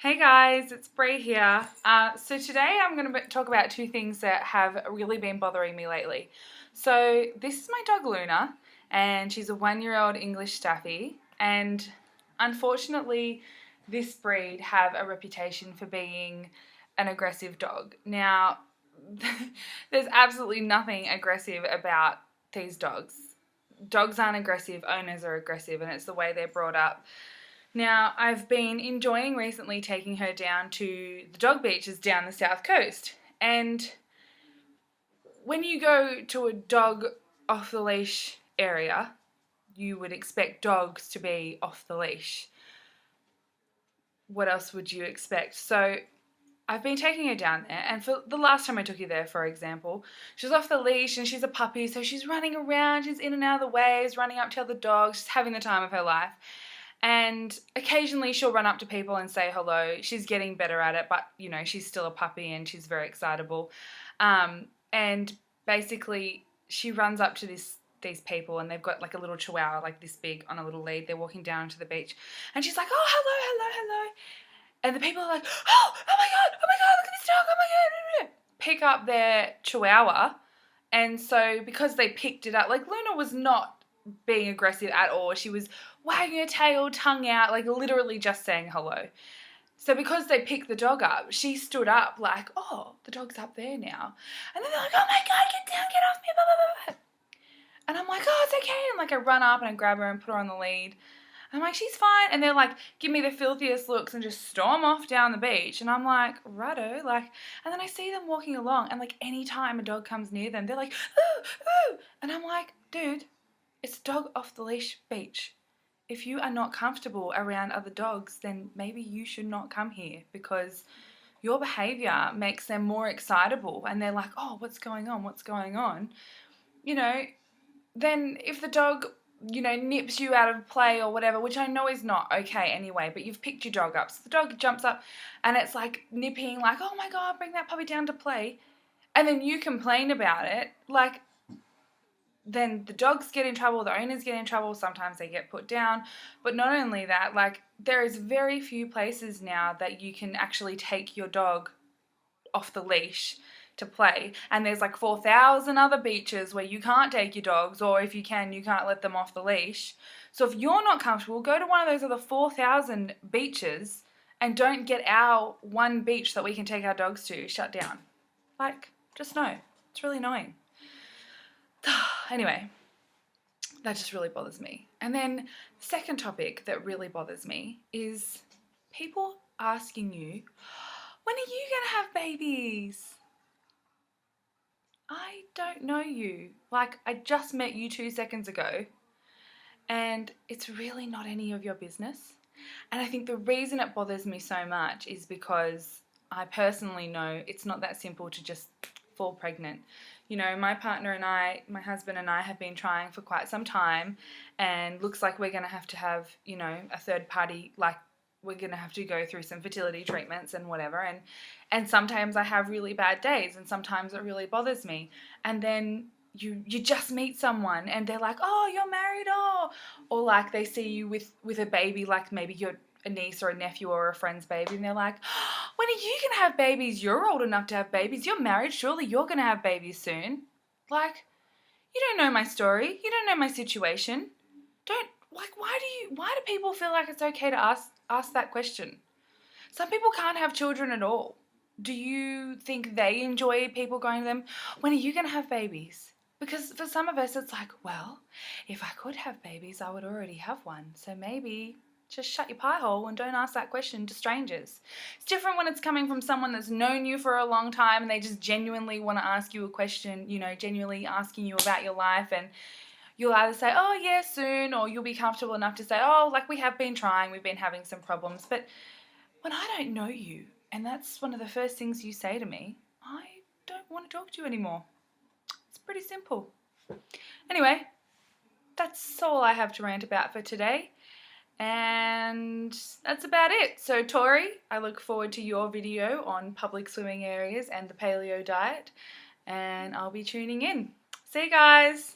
Hey guys, it's Bree here. So today I'm going to talk about two things that have really been bothering me lately. So this is my dog Luna, and she's a 1-year-old English Staffy, and unfortunately this breed have a reputation for being an aggressive dog. Now, there's absolutely nothing aggressive about these dogs. Dogs aren't aggressive, owners are aggressive, and it's the way they're brought up. Now, I've been enjoying recently taking her down to the dog beaches down the south coast. And when you go to a dog off the leash area, you would expect dogs to be off the leash. What else would you expect? So I've been taking her down there, and for the last time I took her there, for example, she was off the leash and she's a puppy, so she's running around, she's in and out of the waves, running up to other dogs, she's having the time of her life. And occasionally she'll run up to people and say hello. She's getting better at it, but, you know, she's still a puppy and she's very excitable. And basically she runs up to these people, and they've got like a little chihuahua like this big on a little lead. They're walking down to the beach. And she's like, oh, hello. And the people are like, oh my God, look at this dog, oh my God. Pick up their chihuahua. And so because they picked it up, like Luna was not being aggressive at all. She was wagging her tail, tongue out, like literally just saying hello. So because they picked the dog up, she stood up like, oh, the dog's up there now. And then they're like, oh my God, get down, get off me, blah, blah, blah. And I'm like, oh, it's okay. And like I run up and I grab her and put her on the lead. And I'm like, she's fine. And they're like, give me the filthiest looks and just storm off down the beach. And I'm like, righto. Like, and then I see them walking along, and like any time a dog comes near them, they're like, ooh. And I'm like, dude, it's a dog off the leash beach. If you are not comfortable around other dogs, then maybe you should not come here, because your behavior makes them more excitable, and they're like, oh, what's going on? You know, then if the dog, you know, nips you out of play or whatever, which I know is not okay anyway, but you've picked your dog up. So the dog jumps up and it's like nipping, like, oh my God, bring that puppy down to play. And then you complain about it, like, then the dogs get in trouble, the owners get in trouble, sometimes they get put down. But not only that, like, there is very few places now that you can actually take your dog off the leash to play. And there's like 4,000 other beaches where you can't take your dogs, or if you can, you can't let them off the leash. So if you're not comfortable, go to one of those other 4,000 beaches and don't get our one beach that we can take our dogs to shut down. Like, just no. It's really annoying. Anyway, that just really bothers me. And then the second topic that really bothers me is people asking you, when are you going to have babies? I don't know you. Like, I just met you 2 seconds ago, and it's really not any of your business. And I think the reason it bothers me so much is because I personally know it's not that simple to just fall pregnant. You know, my partner and I, my husband and I, have been trying for quite some time, and looks like we're going to have, you know, a third party, like we're going to have to go through some fertility treatments and whatever. And sometimes I have really bad days, and sometimes it really bothers me. And then you just meet someone and they're like, oh, you're married, oh. Or like they see you with a baby, like maybe you're a niece or a nephew or a friend's baby, and they're like, oh, when are you going to have babies? You're old enough to have babies. You're married. Surely you're going to have babies soon. Like, you don't know my story. You don't know my situation. Why do people feel like it's okay to ask that question? Some people can't have children at all. Do you think they enjoy people going to them, when are you going to have babies? Because for some of us, it's like, well, if I could have babies, I would already have one. So maybe just shut your pie hole and don't ask that question to strangers. It's different when it's coming from someone that's known you for a long time and they just genuinely want to ask you a question, you know, genuinely asking you about your life, and you'll either say, oh, yeah, soon, or you'll be comfortable enough to say, oh, like, we have been trying, we've been having some problems. But when I don't know you, and that's one of the first things you say to me, I don't want to talk to you anymore. It's pretty simple. Anyway, that's all I have to rant about for today. And that's about it. So Tori, I look forward to your video on public swimming areas and the paleo diet, and I'll be tuning in. See you guys.